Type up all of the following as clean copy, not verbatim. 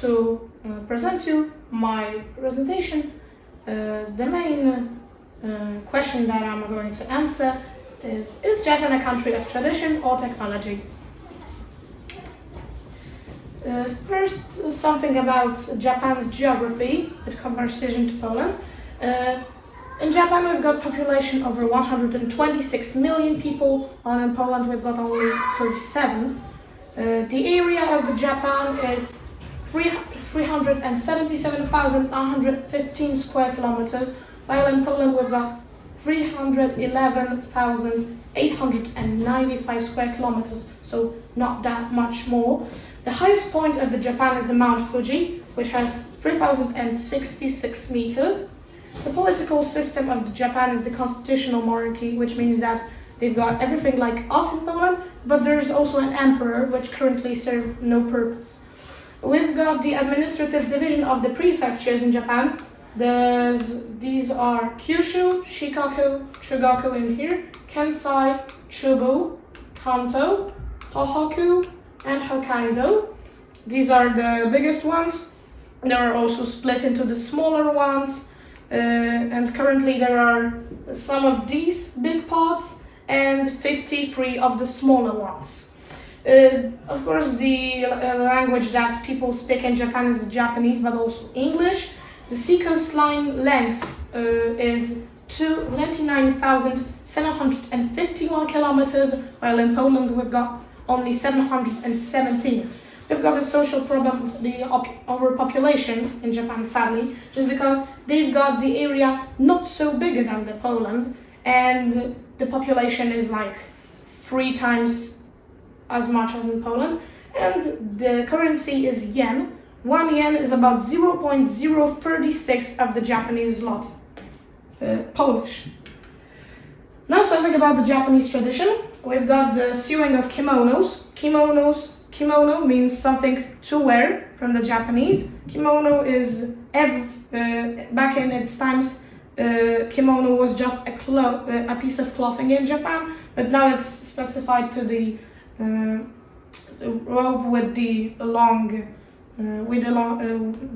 to present you my presentation. The main question that I'm going to answer is Japan a country of tradition or technology? First, something about Japan's geography in comparison to Poland. In Japan, we've got population over 126 million people, while in Poland we've got only 37. The area of Japan is 377,915 square kilometers, while in Poland we've got 311,895 square kilometers, so not that much more. The highest point of Japan is the Mount Fuji, which has 3,066 meters. The political system of Japan is the constitutional monarchy, which means that they've got everything like us in Poland, but there's also an emperor, which currently serves no purpose. We've got the administrative division of the prefectures in Japan. These are Kyushu, Shikoku, Chugoku in here, Kansai, Chubu, Kanto, Tohoku, and Hokkaido. These are the biggest ones. They are also split into the smaller ones, and currently there are some of these big parts and 53 of the smaller ones. Of course, the language that people speak in Japan is Japanese, but also English. The sea coastline length is 29,751 kilometers, while in Poland we've got only 717. We've got a social problem of the overpopulation in Japan, sadly, just because they've got the area not so bigger than the Poland, and the population is like 3 times as much as in Poland, and the currency is yen. 1 yen is about 0.036 of the Japanese zloty, Polish. Now something about the Japanese tradition. We've got the sewing of kimonos. Kimono means something to wear from the Japanese. Kimono is, back in its times, kimono was just a piece of clothing in Japan, but now it's specified to the robe with the long,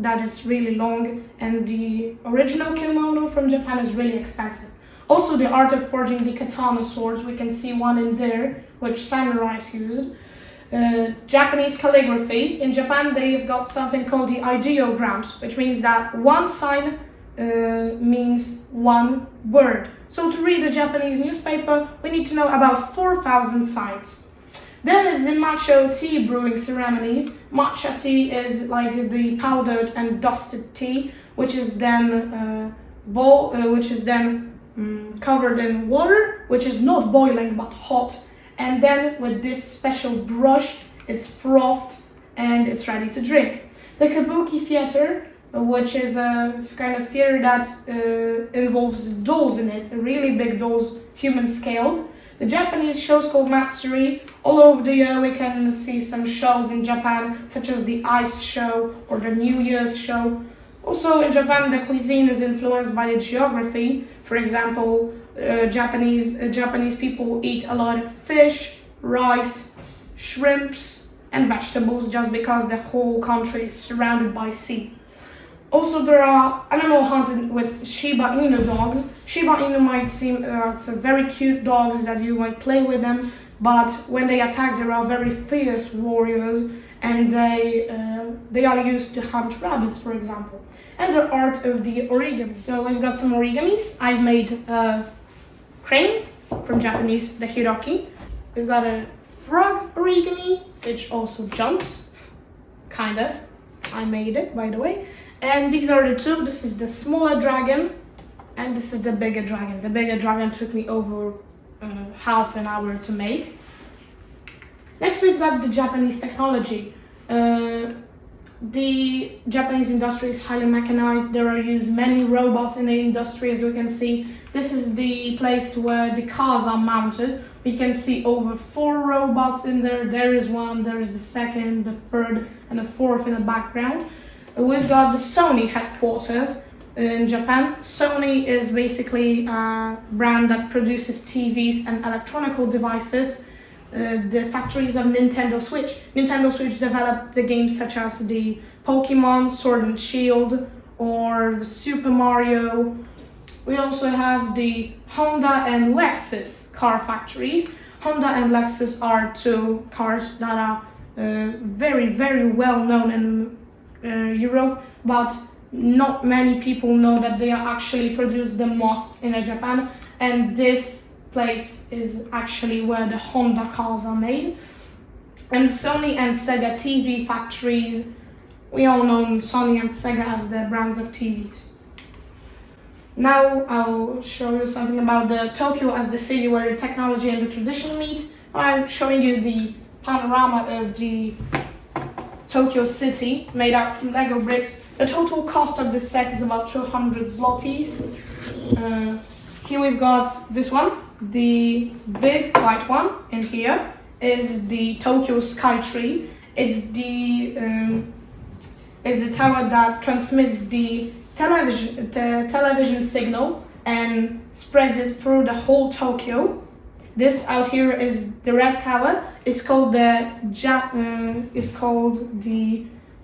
that is really long, and the original kimono from Japan is really expensive. Also, the art of forging the katana swords, we can see one in there, which samurais used. Japanese calligraphy. In Japan, they've got something called the ideograms, which means that one sign means one word. So to read a Japanese newspaper, we need to know about 4,000 signs. Then is the matcha tea brewing ceremonies. Matcha tea is like the powdered and dusted tea, which is then covered in water, which is not boiling but hot, and then with this special brush, it's frothed and it's ready to drink. The kabuki theater, which is a kind of theater that involves dolls in it, really big dolls, human scaled. The Japanese shows called Matsuri. All over the year we can see some shows in Japan, such as the ice show or the New Year's show. Also in Japan, the cuisine is influenced by the geography. For example, Japanese people eat a lot of fish, rice, shrimps, and vegetables, just because the whole country is surrounded by sea. Also, there are animal hunts with Shiba Inu dogs. Shiba Inu might seem very cute dogs that you might play with them, but when they attack, they are very fierce warriors, and they are used to hunt rabbits, for example. And the art of the origami. So we've got some origamis. I've made a crane, from Japanese, the hiroki. We've got a frog origami, which also jumps, kind of. I made it, by the way. And these are the two. This is the smaller dragon, and this is the bigger dragon. The bigger dragon took me over half an hour to make. Next, we've got the Japanese technology. The Japanese industry is highly mechanized. There are used many robots in the industry, as you can see. This is the place where the cars are mounted. We can see over 4 robots in there. There is one, there is the second, the third, and the fourth in the background. We've got the Sony headquarters in Japan. Sony is basically a brand that produces TVs and electronic devices. the factories of Nintendo Switch. Nintendo Switch developed the games such as the Pokemon, Sword and Shield, or the Super Mario. We also have the Honda and Lexus car factories. Honda and Lexus are two cars that are very, very well known in Europe, but not many people know that they are actually produced the most in Japan, and this place is actually where the Honda cars are made. And Sony and Sega TV factories, we all know Sony and Sega as the brands of TVs. Now I'll show you something about the Tokyo as the city where technology and the tradition meet. I'm showing you the panorama of the Tokyo city made out from Lego bricks. The total cost of this set is about 200 zlotys. Here we've got this one, the big white one, and here is the Tokyo Sky Tree. It's the tower that transmits the television signal and spreads it through the whole Tokyo. This out here is the red tower. It's called the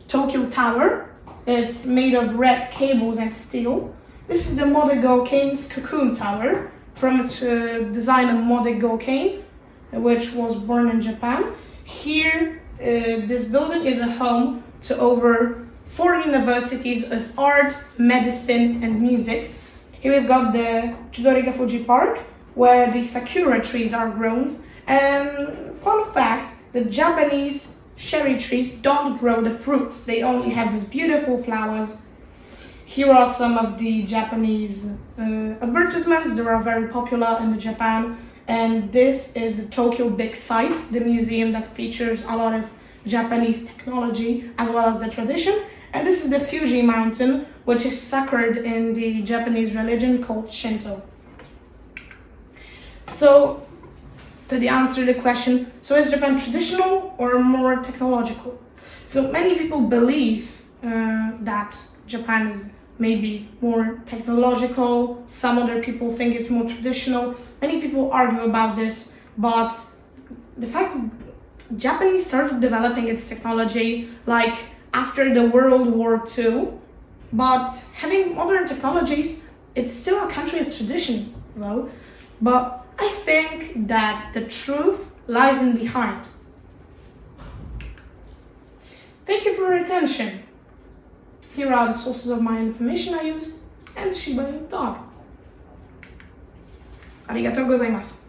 Tokyo Tower. It's made of red cables and steel. This is the Modego Kane's Cocoon Tower, from its designer Modego Kane, which was born in Japan. Here, this building is a home to over 4 universities of art, medicine, and music. Here we've got the Chidoriga Fuji Park, where the sakura trees are grown. And fun fact, the Japanese cherry trees don't grow the fruits. They only have these beautiful flowers. Here are some of the Japanese advertisements. They are very popular in Japan. And this is the Tokyo Big Sight, the museum that features a lot of Japanese technology as well as the tradition. And this is the Fuji Mountain, which is sacred in the Japanese religion called Shinto. So, to answer the question, so is Japan traditional or more technological? So many people believe that Japan is maybe more technological. Some other people think it's more traditional. Many people argue about this, but the fact that Japanese started developing its technology like after the World War II, but having modern technologies, it's still a country of tradition, though. But I think that the truth lies in behind. Thank you for your attention. Here are the sources of my information I used and the Shiba Inu dog. Arigatou gozaimasu.